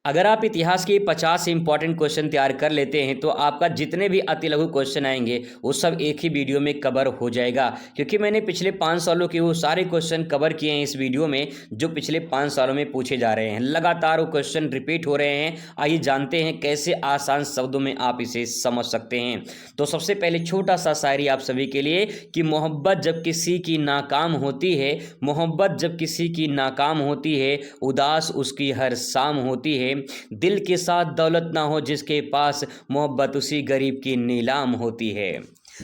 अगर आप इतिहास के 50 इंपॉर्टेंट क्वेश्चन तैयार कर लेते हैं तो आपका जितने भी अति लघु क्वेश्चन आएंगे वो सब एक ही वीडियो में कवर हो जाएगा, क्योंकि मैंने पिछले 5 सालों के वो सारे क्वेश्चन कवर किए हैं इस वीडियो में जो पिछले 5 सालों में पूछे जा रहे हैं। लगातार वो क्वेश्चन रिपीट हो रहे हैं। आइए जानते हैं कैसे आसान शब्दों में आप इसे समझ सकते हैं। तो सबसे पहले छोटा सा शायरी आप सभी के लिए कि मोहब्बत जब किसी की नाकाम होती है, मोहब्बत जब किसी की नाकाम होती है, उदास उसकी हर शाम होती है। दिल के साथ दौलत ना हो जिसके पास, मोहब्बत उसी गरीब की नीलाम होती है।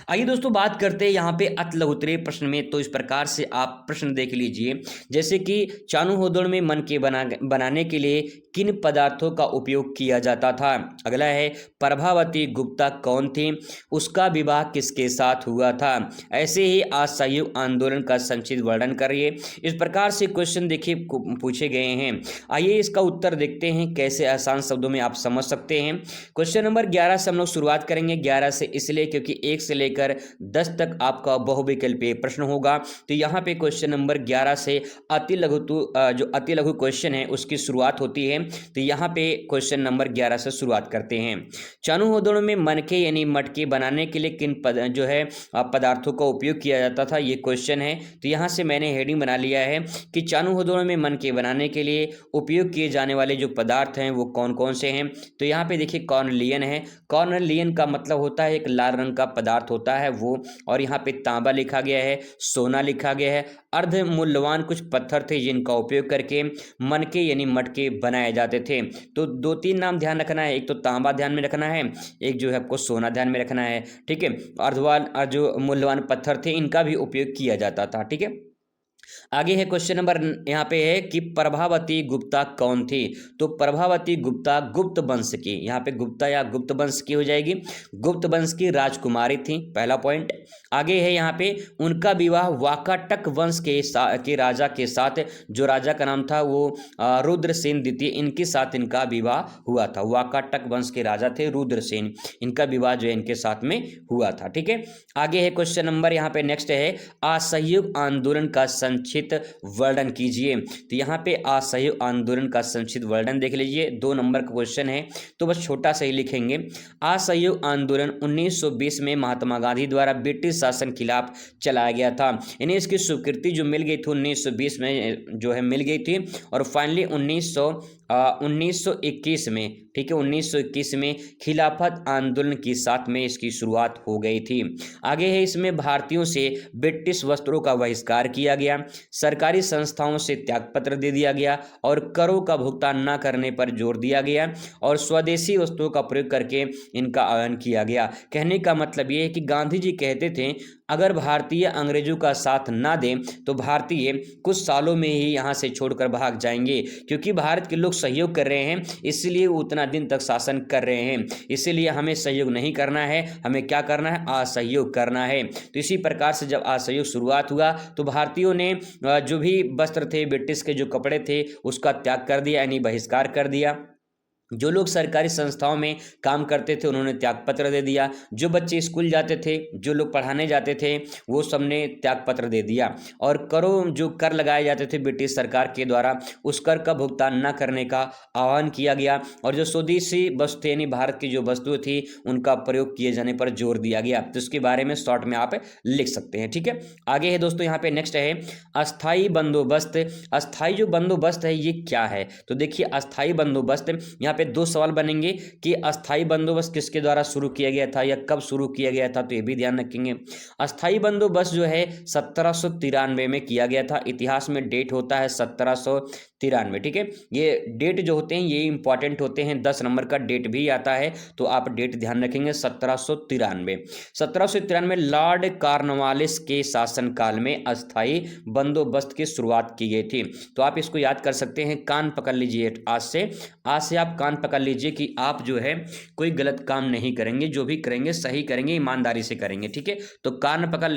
आइए दोस्तों बात करते हैं यहाँ पे अति लघुतरीय प्रश्न में। तो इस प्रकार से आप प्रश्न देख लीजिए, जैसे कि चानु होदड़ में मन के बनाने के लिए किन पदार्थों का उपयोग किया जाता था। अगला है प्रभावती गुप्ता कौन थी, उसका विवाह किसके साथ हुआ था। ऐसे ही असहयोग आंदोलन का संक्षिप्त वर्णन करिए। इस प्रकार से क्वेश्चन देखिए पूछे गए हैं। आइए इसका उत्तर देखते हैं कैसे आसान शब्दों में आप समझ सकते हैं। क्वेश्चन नंबर 11 से हम लोग शुरुआत करेंगे। 11 से इसलिए क्योंकि 1 से लेकर 10 तक आपका बहुविकल्पीय प्रश्न होगा। तो यहाँ पे क्वेश्चन नंबर 11 से अति लघु जो अति लघु क्वेश्चन है उसकी शुरुआत होती है। तो यहाँ पे क्वेश्चन नंबर 11 से शुरुआत करते हैं। चानु होदड़ों में मनके यानी मटके बनाने के लिए किन जो है पदार्थों का उपयोग किया जाता था, ये क्वेश्चन है। तो यहाँ से मैंने हेडिंग बना लिया है कि चानु होदड़ों में मनके बनाने के लिए उपयोग किए जाने वाले जो पदार्थ हैं वो कौन कौन से हैं। तो यहाँ पे देखिए कॉर्नेलियन है। कॉर्नेलियन का मतलब होता है एक लाल रंग का पदार्थ होता है वो, और यहाँ पे तांबा लिखा गया है, सोना लिखा गया है। अर्ध मूल्यवान कुछ पत्थर थे जिनका उपयोग करके मनके यानी मटके बनाए जाते थे। तो 2-3 नाम ध्यान रखना है, एक तो तांबा ध्यान में रखना है, एक जो है आपको सोना ध्यान में रखना है। ठीक है, अर्धवान जो मूल्यवान पत्थर थे इनका भी उपयोग किया जाता था। ठीक है, आगे है क्वेश्चन नंबर यहाँ पे है कि प्रभावती गुप्ता कौन थी। तो प्रभावती गुप्ता गुप्त वंश की, यहाँ पे गुप्ता या गुप्त वंश की हो जाएगी, गुप्त वंश की राजकुमारी थी, पहला पॉइंट। आगे है यहाँ पे उनका विवाह वाकाटक वंश के राजा के साथ, जो राजा का नाम था वो रुद्रसेन द्वितीय, इनके साथ इनका विवाह हुआ था। वाकाटक वंश के राजा थे रुद्रसेन, इनका विवाह जो है इनके साथ में हुआ था। ठीक है, आगे है क्वेश्चन नंबर यहाँ पे नेक्स्ट है असहयोग आंदोलन का संक्षिप्त वर्णन कीजिए। तो यहाँ पे असहयोग आंदोलन का संक्षिप्त वर्णन देख लीजिए, 2 नंबर का क्वेश्चन है तो बस छोटा सा ही लिखेंगे। असहयोग आंदोलन 1920 में महात्मा गांधी द्वारा ब्रिटिश शासन खिलाफ चलाया गया था। इन्हें इसकी स्वीकृति जो मिल गई थी 1920 में जो है मिल गई थी, और फाइनली 1921 में, ठीक है, 1921 में खिलाफत आंदोलन के साथ में इसकी शुरुआत हो गई थी। आगे है इसमें भारतीयों से ब्रिटिश वस्त्रों का बहिष्कार किया गया, सरकारी संस्थाओं से त्यागपत्र दे दिया गया और करों का भुगतान न करने पर जोर दिया गया, और स्वदेशी वस्तुओं का प्रयोग करके इनका आह्वान किया गया। कहने का मतलब ये है कि गांधी जी कहते थे अगर भारतीय अंग्रेजों का साथ ना दें तो भारतीय कुछ सालों में ही यहाँ से छोड़कर भाग जाएंगे, क्योंकि भारत के लोग सहयोग कर रहे हैं इसलिए उतना दिन तक शासन कर रहे हैं, इसीलिए हमें सहयोग नहीं करना है, हमें क्या करना है, असहयोग करना है। तो इसी प्रकार से जब असहयोग शुरुआत हुआ तो भारतीयों ने जो भी वस्त्र थे, ब्रिटिश के जो कपड़े थे उसका त्याग कर दिया, यानी बहिष्कार कर दिया। जो लोग सरकारी संस्थाओं में काम करते थे उन्होंने त्यागपत्र दे दिया, जो बच्चे स्कूल जाते थे, जो लोग पढ़ाने जाते थे वो सब ने त्यागपत्र दे दिया, और करों जो कर लगाए जाते थे ब्रिटिश सरकार के द्वारा उस कर का भुगतान न करने का आह्वान किया गया, और जो स्वदेशी वस्तु यानी भारत की जो वस्तुएं थी उनका प्रयोग किए जाने पर जोर दिया गया। तो इसके बारे में शॉर्ट में आप लिख सकते हैं। ठीक है, आगे है दोस्तों यहाँ पे नेक्स्ट है अस्थाई बंदोबस्त। अस्थाई जो बंदोबस्त है ये क्या है। तो देखिए अस्थाई बंदोबस्त, यहाँ पे 2 सवाल बनेंगे कि अस्थाई बंदोबस्त किसके द्वारा शुरू किया गया था या कब शुरू किया गया था, तो ये भी ध्यान रखेंगे। अस्थाई बंदोबस्त जो है 1793 में किया गया था, इतिहास में डेट होता है 1793। ठीक है, ये डेट जो होते हैं ये इंपॉर्टेंट होते हैं, 10 नंबर का डेट भी आता है तो आप डेट ध्यान रखेंगे 1793। 1793 लॉर्ड कॉर्नवालिस के शासनकाल में अस्थाई बंदोबस्त की शुरुआत की गई थी। तो आप इसको याद कर सकते हैं, कान पकड़ लीजिए, आज से आप कान पकड़ लीजिए कि आप जो है कोई गलत काम नहीं करेंगे, जो भी करेंगे सही करेंगे, ईमानदारी से करेंगे। ठीक है, तो कान पकड़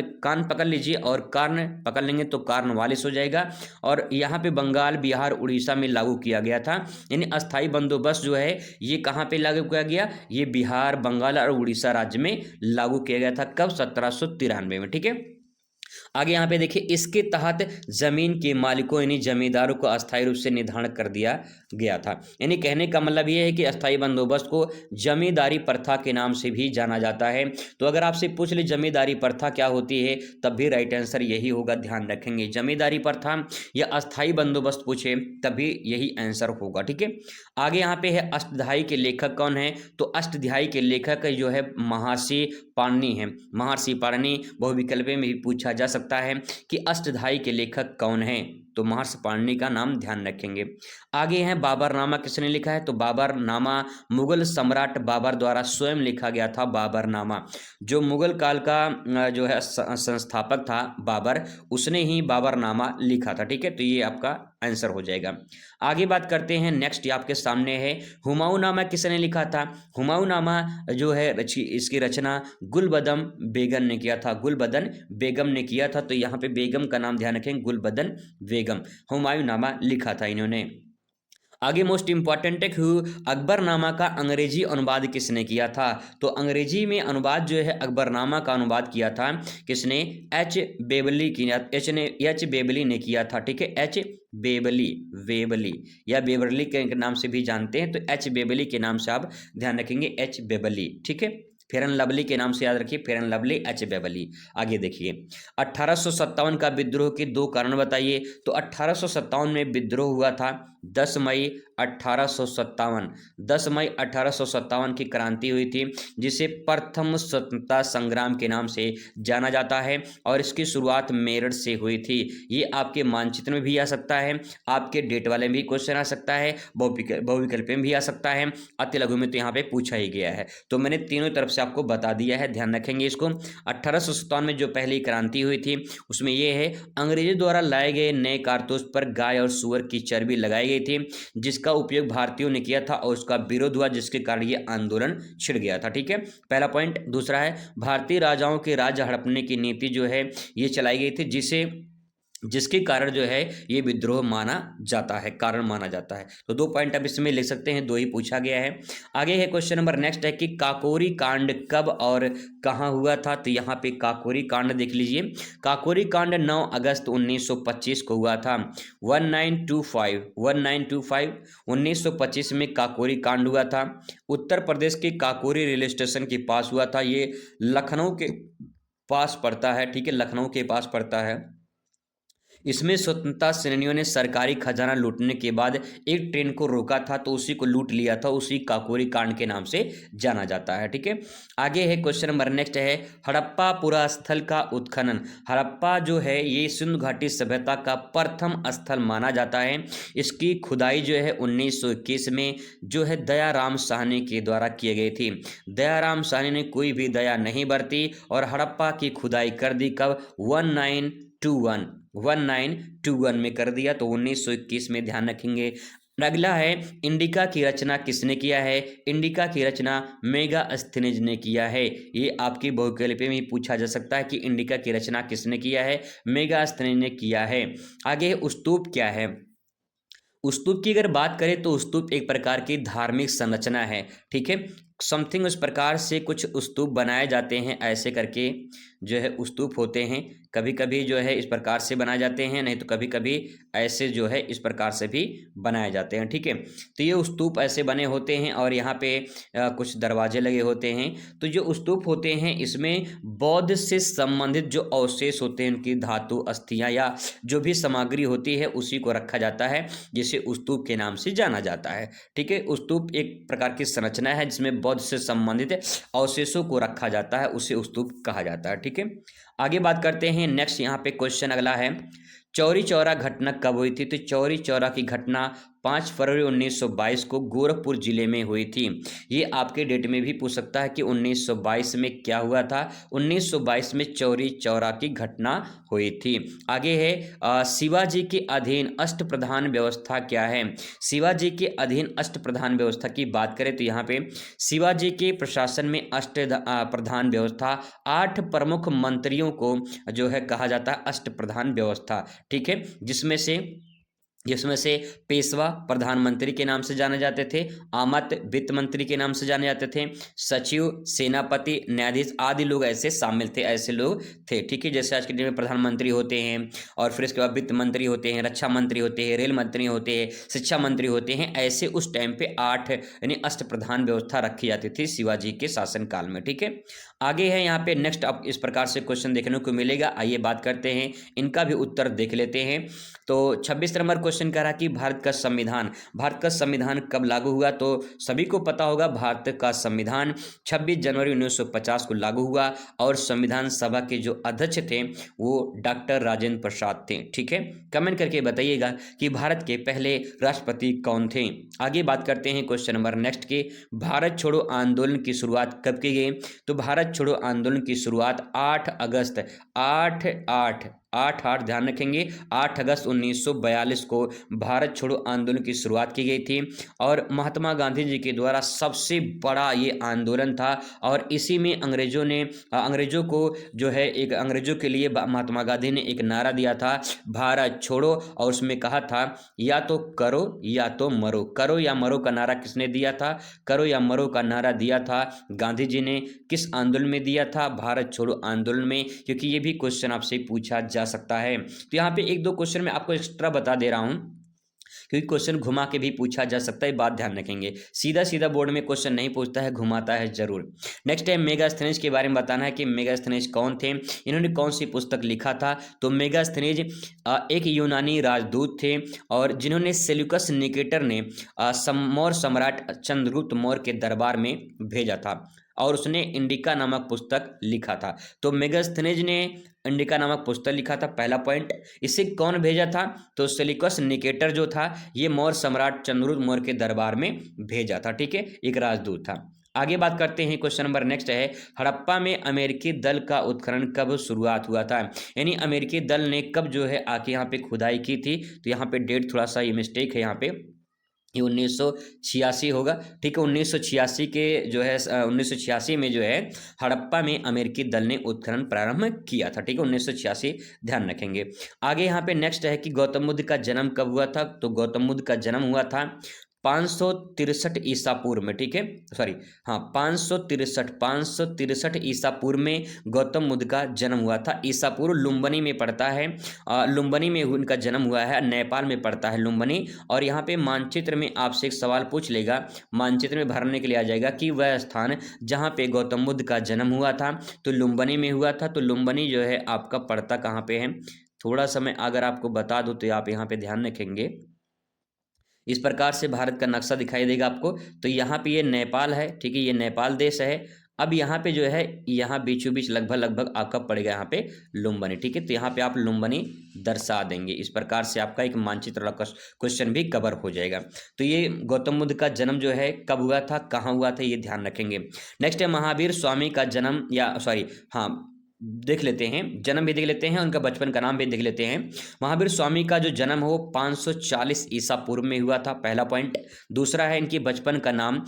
लीजिए, और कान पकड़ लेंगे तो कॉर्नवालिस हो जाएगा, और यहाँ पे बंगाल, बिहार, उड़ीसा में लागू किया गया था। यानी अस्थाई बंदोबस्त जो है ये कहाँ पे लागू किया गया, ये बिहार, बंगाल और उड़ीसा राज्य में लागू किया गया था। कब, 1793 में। ठीक है, आगे यहाँ पे देखिए, इसके तहत जमीन के मालिकों यानी जमींदारों को अस्थायी रूप से निर्धारण कर दिया गया था। यानी कहने का मतलब ये है कि अस्थायी बंदोबस्त को जमींदारी प्रथा के नाम से भी जाना जाता है। तो अगर आपसे पूछ ले जमींदारी प्रथा क्या होती है, तब भी राइट आंसर यही होगा, ध्यान रखेंगे। जमींदारी प्रथा या अस्थायी बंदोबस्त पूछे तब भी यही आंसर होगा, ठीक है। आगे यहाँ पे है अष्टध्यायी के लेखक कौन है, तो अष्टध्यायी के लेखक जो है महर्षि पाणिनि है। महर्षि पाणिनि बहुविकल्प में भी पूछा जा सकता है कि अष्टध्यायी के लेखक कौन है, तो महर्षि पाणिनि का नाम ध्यान रखेंगे। आगे है बाबरनामा किसने लिखा है, तो बाबरनामा मुगल सम्राट बाबर द्वारा स्वयं लिखा गया था। बाबरनामा जो मुगल काल का जो है संस्थापक था बाबर, उसने ही बाबरनामा लिखा था, ठीक है। तो ये आपका आंसर हो जाएगा। आगे बात करते हैं, नेक्स्ट आपके सामने है हुमायूंनामा किसने लिखा था। हुमायूंनामा जो है इसकी रचना गुलबदन बेगम ने किया था। गुलबदन बेगम ने किया था, तो यहाँ पे बेगम का नाम ध्यान रखें, गुलबदन बेगम हुमायूंनामा लिखा था इन्होंने। आगे मोस्ट इंपॉर्टेंट है कि अकबरनामा का अंग्रेजी अनुवाद किसने किया था, तो अंग्रेजी में अनुवाद जो है अकबरनामा का अनुवाद किया था किसने, एच बेबली ने किया था, ठीक है। एच बेबली या बेबरली के नाम से भी जानते हैं, तो एच बेबली के नाम से आप ध्यान रखेंगे, एच बेबली, ठीक है। फेयर एंड लवली के नाम से याद रखिए, fair and lovely, H Beverly. आगे देखिए 1857 का विद्रोह के दो कारण बताइए, तो 1857 में विद्रोह हुआ था 10 मई 1857। 10 मई 1857 की क्रांति हुई थी, जिसे प्रथम स्वतंत्रता संग्राम के नाम से जाना जाता है, और इसकी शुरुआत मेरठ से हुई थी। ये आपके मानचित्र में भी आ सकता है, आपके डेट वाले में भी क्वेश्चन आ सकता है, बहुविकल्प में भी आ सकता है, अति लघु में तो यहाँ पे पूछा ही गया है। तो मैंने तीनों तरफ से आपको बता दिया है, ध्यान रखेंगे इसको। 1857 में जो पहली क्रांति हुई थी उसमें यह है, अंग्रेजों द्वारा लाए गए नए कारतूस पर गाय और सूअर की चर्बी लगाई गई थी, जिसका उपयोग भारतीयों ने किया था और उसका विरोध हुआ, जिसके कारण ये आंदोलन छिड़ गया था, ठीक है। पहला पॉइंट। दूसरा है, भारतीय राजाओं के राज्य हड़पने की नीति जो है ये चलाई गई थी, जिसके कारण जो है ये विद्रोह माना जाता है, कारण माना जाता है। तो 2 पॉइंट आप इसमें लिख सकते हैं, 2 ही पूछा गया है। आगे है क्वेश्चन नंबर नेक्स्ट है कि काकोरी कांड कब और कहाँ हुआ था, तो यहाँ पे काकोरी कांड देख लीजिए। काकोरी कांड 9 अगस्त 1925 को हुआ था। 1925 1925 में काकोरी कांड हुआ था। उत्तर प्रदेश के काकोरी रेलवे स्टेशन के पास हुआ था। ये लखनऊ के पास पड़ता है, ठीक है, लखनऊ के पास पड़ता है। इसमें स्वतंत्रता सेनानियों ने सरकारी खजाना लूटने के बाद एक ट्रेन को रोका था, तो उसी को लूट लिया था, उसी काकोरी कांड के नाम से जाना जाता है, ठीक है। आगे है क्वेश्चन नंबर नेक्स्ट है, हड़प्पा पुरा स्थल का उत्खनन। हड़प्पा जो है ये सिंधु घाटी सभ्यता का प्रथम स्थल माना जाता है। इसकी खुदाई जो है 1921 में जो है दयाराम साहनी के द्वारा की गई थी। दयाराम साहनी ने कोई भी दया नहीं बरती और हड़प्पा की खुदाई कर दी। कब? 1921 में कर दिया, तो 1921 में, ध्यान रखेंगे। अगला है, इंडिका की रचना किसने किया है। इंडिका की रचना मेगास्थनीज ने किया है। ये आपकी बहुविकल्प में पूछा जा सकता है कि इंडिका की रचना किसने किया है, मेगास्थनीज ने किया है। आगे स्तूप क्या है। स्तूप की अगर बात करें तो स्तूप एक प्रकार की धार्मिक संरचना है, ठीक है। समथिंग उस प्रकार से कुछ स्तूप बनाए जाते हैं, ऐसे करके जो है स्तूप होते हैं। कभी कभी जो है इस प्रकार से बनाए जाते हैं, नहीं तो कभी कभी ऐसे जो है इस प्रकार से भी बनाए जाते हैं, ठीक है। तो ये स्तूप ऐसे बने होते हैं और यहाँ पे कुछ दरवाजे लगे होते हैं। तो जो स्तूप होते हैं इसमें बौद्ध से संबंधित जो अवशेष होते हैं, उनकी धातु अस्थियाँ या जो भी सामग्री होती है उसी को रखा जाता है, जिसे स्तूप के नाम से जाना जाता है, ठीक है। स्तूप एक प्रकार की संरचना है जिसमें बौद्ध से संबंधित अवशेषों को रखा जाता है, उसे स्तूप कहा जाता है, ठीक है। आगे बात करते हैं नेक्स्ट, यहाँ पे क्वेश्चन अगला है, चौरी चौरा घटना कब हुई थी। तो चौरी चौरा की घटना 5 फरवरी 1922 को गोरखपुर जिले में हुई थी। ये आपके डेट में भी पूछ सकता है कि 1922 में क्या हुआ था। 1922 में चौरी चौरा की घटना हुई थी। आगे है शिवाजी के अधीन अष्टप्रधान व्यवस्था क्या है। शिवाजी के अधीन अष्टप्रधान व्यवस्था की बात करें तो यहाँ पे शिवाजी के प्रशासन में अष्टप्रधान व्यवस्था 8 प्रमुख मंत्रियों को जो है कहा जाता है अष्टप्रधान व्यवस्था, ठीक है, जिसमें से जिसमें से पेशवा प्रधानमंत्री के नाम से जाने जाते थे, आमत वित्त मंत्री के नाम से जाने जाते थे, सचिव, सेनापति, न्यायाधीश आदि लोग ऐसे शामिल थे, ऐसे लोग थे। ठीक है, जैसे आज के दिन में प्रधानमंत्री होते हैं और फिर इसके बाद वित्त मंत्री होते हैं, रक्षा मंत्री होते हैं, रेल मंत्री होते हैं, शिक्षा मंत्री होते हैं, ऐसे उस टाइम पे 8 यानी अष्टप्रधान व्यवस्था रखी जाती थी शिवाजी के शासनकाल में। ठीक है, आगे है यहाँ पे नेक्स्ट, अब इस प्रकार से क्वेश्चन देखने को मिलेगा। आइए बात करते हैं, इनका भी उत्तर देख लेते हैं। तो 26 नंबर क्वेश्चन कह रहा कि भारत का संविधान कब लागू हुआ? तो सभी को पता होगा, भारत का संविधान 26 जनवरी 1950 को लागू हुआ और संविधान सभा के जो अध्यक्ष थे वो डॉक्टर राजेंद्र प्रसाद थे। ठीक है, कमेंट करके बताइएगा कि भारत के पहले राष्ट्रपति कौन थे। आगे बात करते हैं क्वेश्चन नंबर नेक्स्ट के, भारत छोड़ो आंदोलन की शुरुआत कब की गई? तो भारत छोड़ो आंदोलन की शुरुआत 8 अगस्त 8 ध्यान रखेंगे, 8 अगस्त 1942 को भारत छोड़ो आंदोलन की शुरुआत की गई थी और महात्मा गांधी जी के द्वारा सबसे बड़ा ये आंदोलन था। और इसी में अंग्रेजों को जो है, एक अंग्रेजों के लिए महात्मा गांधी ने एक नारा दिया था, भारत छोड़ो, और उसमें कहा था या तो करो या तो मरो। करो या मरो का नारा किसने दिया था? करो या मरो का नारा दिया था गांधी जी ने। किस आंदोलन में दिया था? भारत छोड़ो आंदोलन में, क्योंकि ये भी क्वेश्चन आपसे पूछा जा सकता है। तो यहाँ पे एक दो क्वेश्चन मैं आपको एक्स्ट्रा बता दे रहा हूं, क्योंकि क्वेश्चन घुमा के भी पूछा जा सकता है, बात ध्यान रखेंगे। सीधा सीधा बोर्ड में क्वेश्चन नहीं पूछता है, घुमाता है जरूर। नेक्स्ट है मेगास्थनीज के बारे में बताना है कि मेगास्थनीज कौन थे, इन्होंने कौन सी पुस्तक लिखा था? तो मेगास्थनीज एक यूनानी राजदूत थे और जिन्होंने सेल्यूकस निकेटर ने मौर्य सम्राट चंद्रगुप्त मौर्य के दरबार में भेजा था और उसने इंडिका नामक पुस्तक लिखा था। तो मेगास्थनीज ने इंडिका नामक पुस्तक लिखा था, पहला पॉइंट। इसे कौन भेजा था? तो सेल्यूकस निकेटर जो था ये मौर्य सम्राट चंद्रगुप्त मौर्य के दरबार में भेजा था। ठीक है, एक राजदूत था। आगे बात करते हैं, क्वेश्चन नंबर नेक्स्ट है, हड़प्पा में अमेरिकी दल का उत्खनन कब शुरुआत हुआ था? यानी अमेरिकी दल ने कब जो है आके यहाँ पे खुदाई की थी? तो यहाँ पे डेट थोड़ा सा ये मिस्टेक है, यहाँ पे ये 1986 होगा। ठीक है, 1986 के जो है 1986 में जो है हड़प्पा में अमेरिकी दल ने उत्खनन प्रारंभ किया था। ठीक है, 1986 ध्यान रखेंगे। आगे यहाँ पे नेक्स्ट है कि गौतम बुद्ध का जन्म कब हुआ था? तो गौतम बुद्ध का जन्म हुआ था 563 ईसा पूर्व में। ठीक है, सॉरी, हाँ, 563 ईसा पूर्व में गौतम बुद्ध का जन्म हुआ था। ईसा पूर्व लुम्बिनी में पड़ता है, लुम्बिनी में उनका जन्म हुआ है, नेपाल में पड़ता है लुम्बिनी। और यहाँ पे मानचित्र में आपसे एक सवाल पूछ लेगा, मानचित्र में भरने के लिए आ जाएगा कि वह स्थान जहाँ पे गौतम बुद्ध का जन्म हुआ था तो लुम्बिनी में हुआ था। तो लुम्बिनी जो है आपका पड़ता कहाँ पे है? थोड़ा सा मैं अगर आपको बता दूँ तो आप यहाँ पे ध्यान रखेंगे, इस प्रकार से भारत का नक्शा दिखाई देगा आपको। तो यहाँ पे ये नेपाल है। ठीक है, ये नेपाल देश है। अब यहाँ पे जो है, यहाँ बीचों बीच लगभग आपका पड़ेगा यहाँ पे लुम्बिनी। ठीक है, तो यहाँ पे आप लुम्बिनी दर्शा देंगे। इस प्रकार से आपका एक मानचित्र वाला क्वेश्चन भी कवर हो जाएगा। तो ये गौतम बुद्ध का जन्म जो है कब हुआ था, कहाँ हुआ था, ये ध्यान रखेंगे। नेक्स्ट है महावीर स्वामी का जन्म, या सॉरी, हाँ, देख लेते हैं, जन्म भी देख लेते हैं, उनका बचपन का नाम भी देख लेते हैं। महावीर स्वामी का जो जन्म हो 540 ईसा पूर्व में हुआ था, पहला पॉइंट। दूसरा है इनकी बचपन का नाम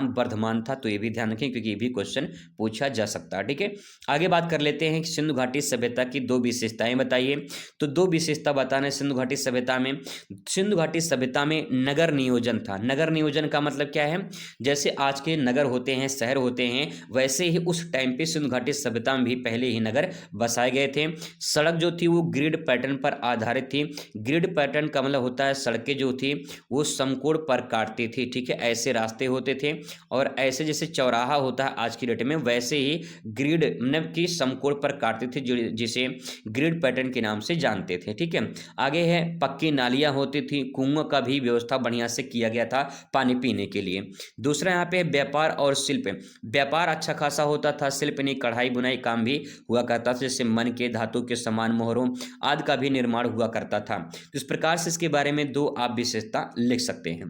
वर्धमान था। तो ये भी ध्यान रखें क्योंकि ये भी क्वेश्चन पूछा जा सकता है। ठीक है, आगे बात कर लेते हैं सिंधु घाटी सभ्यता की 2 विशेषताएं बताइए। तो 2 विशेषता बताने सिंधु घाटी सभ्यता में। सिंधु घाटी सभ्यता में नगर नियोजन था। नगर नियोजन का मतलब क्या है? जैसे आज के नगर होते हैं, शहर होते हैं, वैसे ही उस टाइम पे सिंधु घाटी सभ्यता भी पहले ही नगर बसाए गए थे। सड़क जो थी वो ग्रिड पैटर्न पर आधारित थी। ग्रिड पैटर्न का मतलब होता है सड़कें जो थी वो समकोण पर काटती थी। ठीक है, ऐसे रास्ते होते थे और ऐसे जैसे चौराहा होता है आज की डेट में, वैसे ही ग्रिड मतलब की समकोण पर काटती थी, जिसे ग्रिड पैटर्न के नाम से जानते थे। ठीक है, आगे है पक्की नालियां होती थी, कुओं का भी व्यवस्था बढ़िया से किया गया था पानी पीने के लिए। दूसरा यहाँ पे व्यापार और शिल्प। व्यापार अच्छा खासा होता था, शिल्प नहीं, कढ़ाई बुनाई काम भी हुआ करता था, जैसे मन के धातु के समान मोहरों आदि का भी निर्माण हुआ करता था। तो इस प्रकार से इसके बारे में 2 आप विशेषता लिख सकते हैं।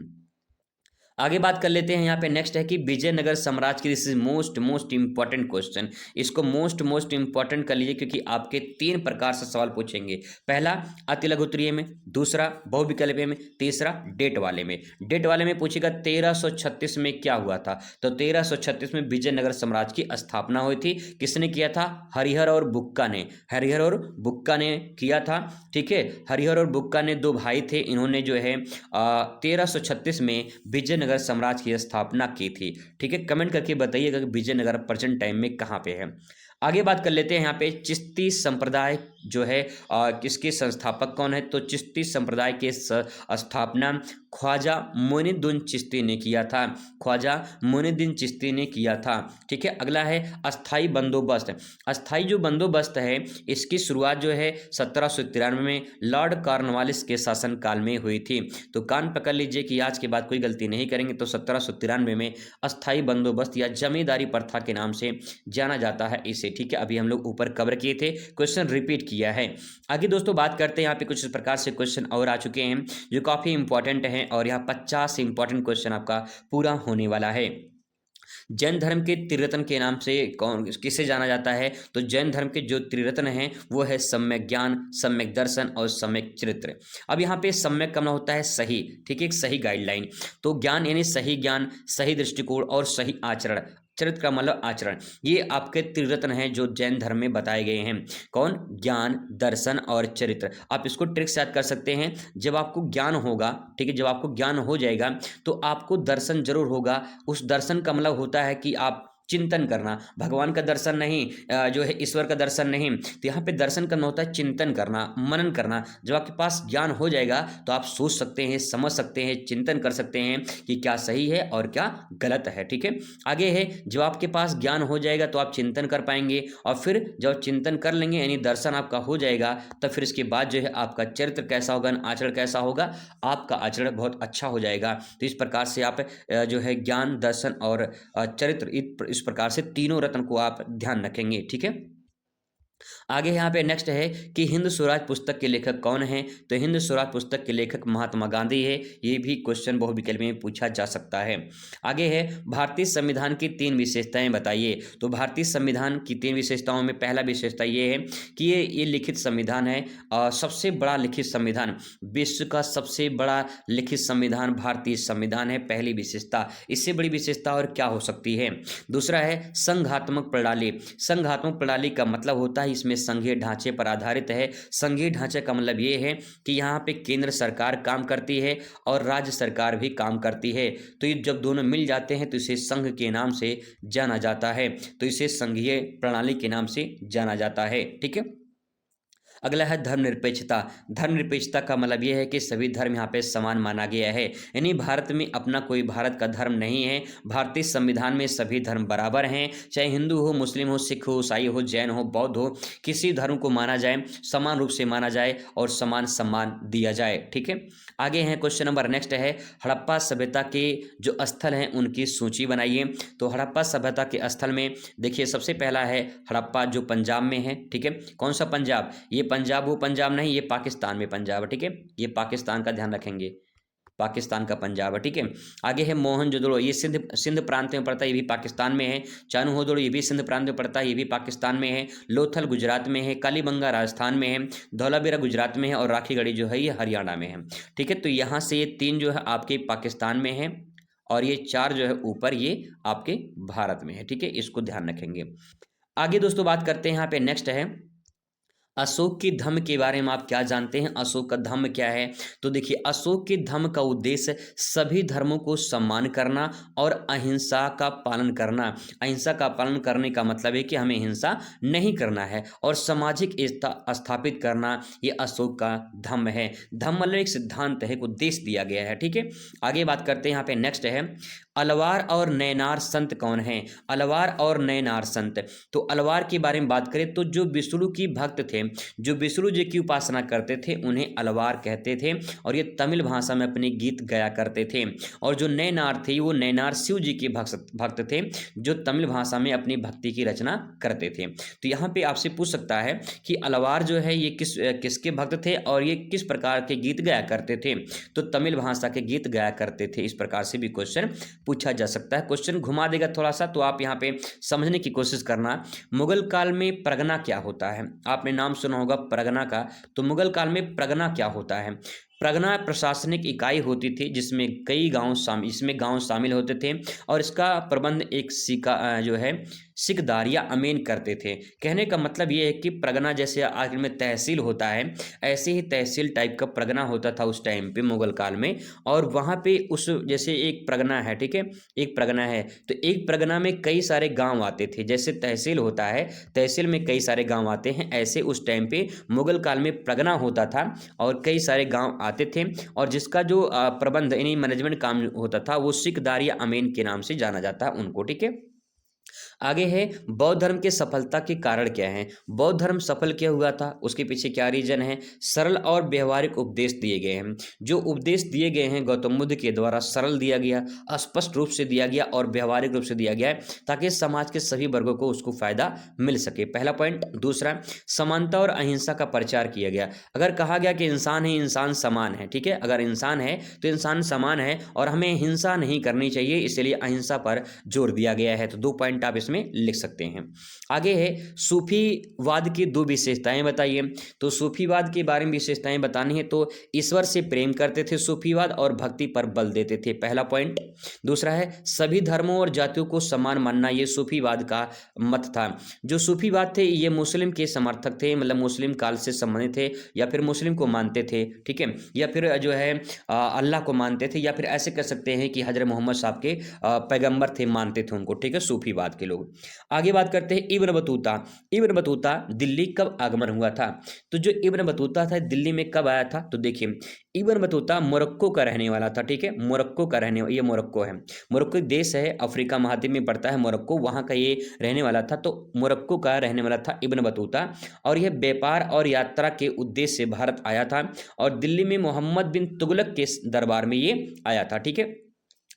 आगे बात कर लेते हैं यहाँ पे नेक्स्ट है कि विजयनगर साम्राज्य की, this is most important question. इसको मोस्ट इंपॉर्टेंट कर लीजिए क्योंकि आपके 3 प्रकार से सवाल पूछेंगे। पहला अति लघु उत्तरीय में, दूसरा बहुविकल्पीय में, तीसरा डेट वाले में। डेट वाले में पूछेगा 1336 में क्या हुआ था, तो 1336 में विजयनगर साम्राज्य की स्थापना हुई थी। किसने किया था? हरिहर और बुक्का ने। हरिहर और बुक्का ने किया था। ठीक है, हरिहर और बुक्का ने 2 भाई थे, इन्होंने जो है 1336 में विजयनगर साम्राज्य की स्थापना की थी। ठीक है, कमेंट करके बताइएगा कि विजयनगर प्रेजेंट टाइम में कहाँ पे है। आगे बात कर लेते हैं यहाँ पे चिश्ती संप्रदाय जो है किसके संस्थापक कौन है, तो चिश्ती संप्रदाय के स्थापना ख्वाजा मोइनुद्दीन चिश्ती ने किया था। ख्वाजा मोइनुद्दीन चिश्ती ने किया था। ठीक है, अगला है अस्थाई बंदोबस्त। अस्थाई जो बंदोबस्त है इसकी शुरुआत जो है 1793 में लॉर्ड कॉर्नवालिस के शासनकाल में हुई थी। तो कान पकड़ लीजिए कि आज के बाद कोई गलती नहीं करेंगे। तो 1793 में अस्थाई बंदोबस्त या जमींदारी प्रथा के नाम से जाना जाता है इसे। ठीक है, अभी हम लोग ऊपर कवर किए थे, क्वेश्चन रिपीट किया है। आगे दोस्तों बात करते हैं, यहाँ पे कुछ इस प्रकार से क्वेश्चन और आ चुके हैं जो काफी इंपॉर्टेंट हैं और यहाँ 50 इंपॉर्टेंट क्वेश्चन आपका पूरा होने वाला है। जैन धर्म के त्रिरत्न के नाम से कौन किसे जाना जाता है, तो जैन धर्म के जो त्रिरत्न हैं वो है सम्यक ज्ञान, सम्यक दर्शन और सम्यक चरित्र। अब यहाँ पे सम्यक का मतलब होता है सही। ठीक है, एक सही गाइडलाइन। तो ज्ञान यानी सही ज्ञान, सही दृष्टिकोण और सही आचरण। चरित्र का मतलब आचरण। ये आपके त्रिरत्न हैं जो जैन धर्म में बताए गए हैं। कौन? ज्ञान, दर्शन और चरित्र। आप इसको ट्रिक से याद कर सकते हैं। जब आपको ज्ञान होगा, ठीक है, जब आपको ज्ञान हो जाएगा तो आपको दर्शन जरूर होगा। उस दर्शन का मतलब होता है कि आप चिंतन करना, भगवान का दर्शन नहीं, जो है ईश्वर का दर्शन नहीं। तो यहाँ पे दर्शन करना होता है चिंतन करना, मनन करना। जब आपके पास ज्ञान हो जाएगा तो आप सोच सकते हैं, समझ सकते हैं, चिंतन कर सकते हैं कि क्या सही है और क्या गलत है। ठीक है, आगे है जब आपके पास ज्ञान हो जाएगा तो आप चिंतन कर पाएंगे और फिर जब चिंतन कर लेंगे यानी दर्शन आपका हो जाएगा तब फिर इसके बाद जो है आपका चरित्र कैसा होगा, आचरण कैसा होगा, आपका आचरण बहुत अच्छा हो जाएगा। तो इस प्रकार से आप जो है ज्ञान, दर्शन और चरित्र, इस प्रकार से तीनों रत्न को आप ध्यान रखेंगे। ठीक है, आगे यहाँ पे नेक्स्ट है कि हिंद स्वराज पुस्तक के लेखक कौन है, तो हिंद स्वराज पुस्तक के लेखक महात्मा गांधी है। ये भी क्वेश्चन बहुविकल्पी में पूछा जा सकता है। आगे है भारतीय संविधान की 3 विशेषताएं बताइए, तो भारतीय संविधान की 3 विशेषताओं में पहला विशेषता ये है कि ये लिखित संविधान है, सबसे बड़ा लिखित संविधान, विश्व का सबसे बड़ा लिखित संविधान भारतीय संविधान है, पहली विशेषता। इससे बड़ी विशेषता और क्या हो सकती है। दूसरा है संघात्मक प्रणाली। संघात्मक प्रणाली का मतलब होता है इसमें संघीय ढांचे पर आधारित है। संघीय ढांचे का मतलब ये है कि यहाँ पे केंद्र सरकार काम करती है और राज्य सरकार भी काम करती है। तो ये जब दोनों मिल जाते हैं तो इसे संघ के नाम से जाना जाता है। तो इसे संघीय प्रणाली के नाम से जाना जाता है। ठीक है, अगला है धर्मनिरपेक्षता। धर्मनिरपेक्षता का मतलब यह है कि सभी धर्म यहाँ पे समान माना गया है, यानी भारत में अपना कोई भारत का धर्म नहीं है। भारतीय संविधान में सभी धर्म बराबर हैं, चाहे हिंदू हो, मुस्लिम हो, सिख हो, ईसाई हो, जैन हो, बौद्ध हो, किसी धर्म को माना जाए, समान रूप से माना जाए और समान सम्मान दिया जाए। ठीक है, आगे है क्वेश्चन नंबर नेक्स्ट है हड़प्पा सभ्यता के जो स्थल हैं उनकी सूची बनाइए। तो हड़प्पा सभ्यता के स्थल में देखिए सबसे पहला है हड़प्पा जो पंजाब में है। ठीक है, कौन सा पंजाब? ये पंजाब वो पंजाब नहीं, ये पाकिस्तान में पंजाब है। ठीक है, ये पाकिस्तान का ध्यान रखेंगे, पाकिस्तान का पंजाब है। ठीक है, आगे है मोहनजोदड़ो, ये सिंध प्रांत में पड़ता है, ये भी पाकिस्तान में है। चान्होदड़ो ये भी सिंध प्रांत में पड़ता है, ये भी पाकिस्तान में है। लोथल गुजरात में है, कालीबंगा राजस्थान में है, धौलावीरा गुजरात में है और राखीगढ़ी जो है ये हरियाणा में है। ठीक है, तो यहाँ से ये 3 जो है आपके पाकिस्तान में है और ये 4 जो है ऊपर ये आपके भारत में है। ठीक है, इसको ध्यान रखेंगे। आगे दोस्तों बात करते हैं, यहाँ पे नेक्स्ट है अशोक की धम्म के बारे में आप क्या जानते हैं? अशोक का धम्म क्या है? तो देखिए अशोक के धम्म का उद्देश्य सभी धर्मों को सम्मान करना और अहिंसा का पालन करना। अहिंसा का पालन करने का मतलब है कि हमें हिंसा नहीं करना है और सामाजिक एकता स्थापित करना, ये अशोक का धम्म है। धम्म मतलब एक सिद्धांत है, एक उद्देश्य दिया गया है। ठीक है, आगे बात करते हैं, यहाँ पे नेक्स्ट है अलवार और नैनार संत कौन हैं? अलवार और नैनार संत। तो अलवार के बारे में बात करें तो जो विष्णु की भक्त थे, जो विष्णु जी की उपासना करते थे, उन्हें अलवार कहते थे और ये तमिल भाषा में अपने गीत गाया करते थे। और जो नैनार थे वो नैनार शिव जी के भक्त थे, जो तमिल भाषा में अपनी भक्ति की रचना करते थे। तो यहाँ पे आपसे पूछ सकता है कि अलवार जो है ये किसके भक्त थे और ये किस प्रकार के गीत गाया करते थे? तो तमिल भाषा के गीत गाया करते थे। इस प्रकार से भी क्वेश्चन पूछा जा सकता है। क्वेश्चन घुमा देगा थोड़ा सा, तो आप यहाँ पे समझने की कोशिश करना। मुगल काल में परगना क्या होता है? आपने नाम सुना होगा परगना का। तो मुगल काल में परगना क्या होता है? परगना प्रशासनिक इकाई होती थी जिसमें कई गांव शामिल होते थे और इसका प्रबंध एक जो है सिकदारिया अमीन करते थे। कहने का मतलब ये है कि परगना जैसे आखिर में तहसील होता है, ऐसे ही तहसील टाइप का परगना होता था उस टाइम पे मुगल काल में। और वहाँ पे उस जैसे एक परगना है, ठीक है, एक परगना है तो एक परगना में कई सारे गांव आते थे। जैसे तहसील होता है, तहसील में कई सारे गांव आते हैं, ऐसे उस टाइम पे मुगल काल में परगना होता था और कई सारे गांव आते थे और जिसका जो प्रबंध यानी मैनेजमेंट काम होता था वो सिकदारिया अमीन के नाम से जाना जाता है उनको, ठीक है। आगे है बौद्ध धर्म के सफलता के कारण क्या है? बौद्ध धर्म सफल क्या हुआ था, उसके पीछे क्या रीजन है? सरल और व्यवहारिक उपदेश दिए गए हैं। जो उपदेश दिए गए हैं गौतम बुद्ध के द्वारा सरल दिया गया, स्पष्ट रूप से दिया गया और व्यवहारिक रूप से दिया गया है ताकि समाज के सभी वर्गों को उसको फायदा मिल सके, पहला पॉइंट। दूसरा, समानता और अहिंसा का प्रचार किया गया। अगर कहा गया कि इंसान है, इंसान समान है, ठीक है, अगर इंसान है तो इंसान समान है और हमें हिंसा नहीं करनी चाहिए, इसलिए अहिंसा पर जोर दिया गया है। तो 2 पॉइंट आप इसमें लिख सकते हैं। आगे है सूफीवाद की 2 विशेषताएं बताइए। तो सूफीवाद के बारे में विशेषताएं बतानी है तो ईश्वर से प्रेम करते थे सूफीवाद और भक्ति पर बल देते थे, पहला पॉइंट। दूसरा है सभी धर्मों और जातियों को समान मानना, ये सूफीवाद का मत था। जो सूफीवाद थे ये मुस्लिम के समर्थक थे, मतलब मुस्लिम काल से संबंधित थे या फिर मुस्लिम को मानते थे, ठीक है, या फिर जो है अल्लाह को मानते थे, या फिर ऐसे कह सकते हैं कि हजरत मोहम्मद साहब के पैगंबर थे, मानते थे उनको, ठीक है, सूफीवाद के लोग। आगे बात करते हैं Ibn Battuta. Ibn Battuta Delhi कब आगमन हुआ था? तो जो इब्न बतूता था दिल्ली में कब आया था? तो देखिए इब्न बतूता मोरक्को का रहने वाला था, ठीक है, मोरक्को का ये मोरक्को है, मोरक्को देश है, अफ्रीका महाद्वीप में पड़ता है मोरक्को, वहां का ये रहने वाला था। तो मोरक्को का रहने वाला था इब्न बतूता और यह व्यापार और यात्रा के उद्देश्य से भारत आया था और दिल्ली में मोहम्मद बिन तुगलक के दरबार में ये आया था, ठीक है।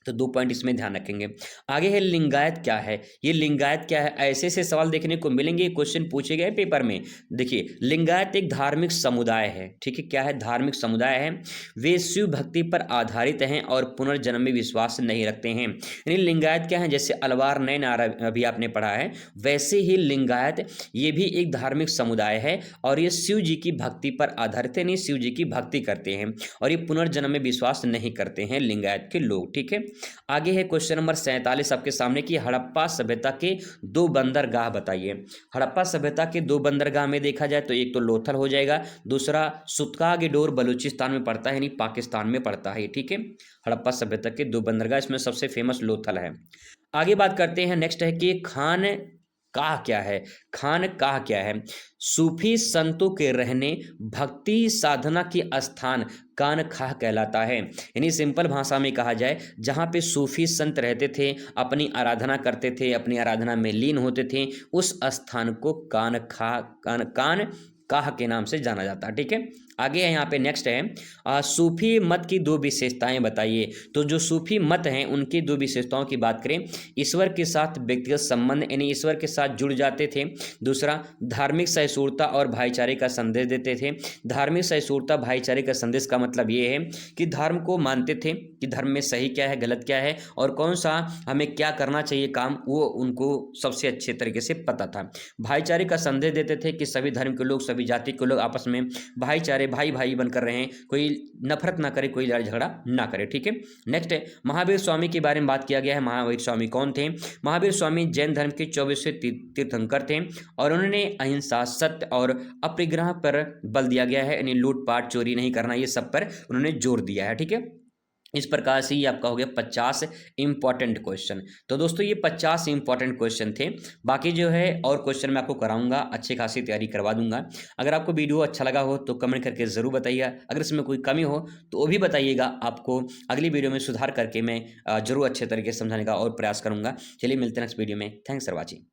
तो 2 पॉइंट इसमें ध्यान रखेंगे। आगे है लिंगायत क्या है? ये लिंगायत क्या है, ऐसे से सवाल देखने को मिलेंगे, क्वेश्चन पूछे गए पेपर में। देखिए लिंगायत एक धार्मिक समुदाय है, ठीक है, क्या है, धार्मिक समुदाय है। वे शिव भक्ति पर आधारित हैं और पुनर्जन्म में विश्वास नहीं रखते हैं। यानी लिंगायत क्या है, जैसे अलवार नैनार अभी आपने पढ़ा है, वैसे ही लिंगायत ये भी एक धार्मिक समुदाय है और ये शिव जी की भक्ति पर आधारित है, नहीं शिव जी की भक्ति करते हैं और ये पुनर्जन्म में विश्वास नहीं करते हैं लिंगायत के लोग, ठीक है। आगे है क्वेश्चन नंबर 47 आपके सामने की हड़प्पा सभ्यता के 2 बंदरगाह बताइए। हड़प्पा सभ्यता के 2 बंदरगाह में देखा जाए तो एक तो लोथल हो जाएगा, दूसरा सुत्कागीडोर बलूचिस्तान में पड़ता है, यानी पाकिस्तान में पड़ता है, ठीक है। हड़प्पा सभ्यता के 2 बंदरगाह, इसमें सबसे फेमस लोथल है। आगे बात करते हैं, नेक्स्ट है कि खान काह क्या है? खान काह क्या है? सूफी संतों के रहने भक्ति साधना की स्थान कान खाह कहलाता है। यानी सिंपल भाषा में कहा जाए जहाँ पे सूफी संत रहते थे, अपनी आराधना करते थे, अपनी आराधना में लीन होते थे, उस स्थान को कान काह के नाम से जाना जाता है, ठीक है। आगे है यहाँ पे नेक्स्ट है सूफी मत की 2 विशेषताएं बताइए। तो जो सूफी मत हैं उनकी 2 विशेषताओं की बात करें, ईश्वर के साथ व्यक्तिगत संबंध यानी ईश्वर के साथ जुड़ जाते थे। दूसरा, धार्मिक सहिष्णुता और भाईचारे का संदेश देते थे। धार्मिक सहिष्णुता भाईचारे का संदेश का मतलब ये है कि धर्म को मानते थे कि धर्म में सही क्या है, गलत क्या है और कौन सा हमें क्या करना चाहिए काम, वो उनको सबसे अच्छे तरीके से पता था। भाईचारे का संदेश देते थे कि सभी धर्म के लोग, सभी जाति के लोग आपस में भाईचारे भाई भाई बनकर रहें, कोई नफरत ना करे, कोई लड़ाई झगड़ा ना करे, ठीक है। नेक्स्ट है महावीर स्वामी के बारे में बात किया गया है। महावीर स्वामी कौन थे? महावीर स्वामी जैन धर्म के 24वें तीर्थंकर थे और उन्होंने अहिंसा, सत्य और अपरिग्रह पर बल दिया गया है, यानी लूटपाट, चोरी नहीं करना, ये सब पर उन्होंने जोर दिया है, ठीक है। इस प्रकार से ये आपका हो गया 50 इंपॉर्टेंट क्वेश्चन। तो दोस्तों ये 50 इंपॉर्टेंट क्वेश्चन थे। बाकी जो है और क्वेश्चन मैं आपको कराऊंगा, अच्छी खासी तैयारी करवा दूंगा। अगर आपको वीडियो अच्छा लगा हो तो कमेंट करके ज़रूर बताइए। अगर इसमें कोई कमी हो तो वो भी बताइएगा, आपको अगली वीडियो में सुधार करके मैं ज़रूर अच्छे तरीके से समझाने का और प्रयास करूँगा। चलिए मिलते हैं नेक्स्ट वीडियो में। Thanks for watching.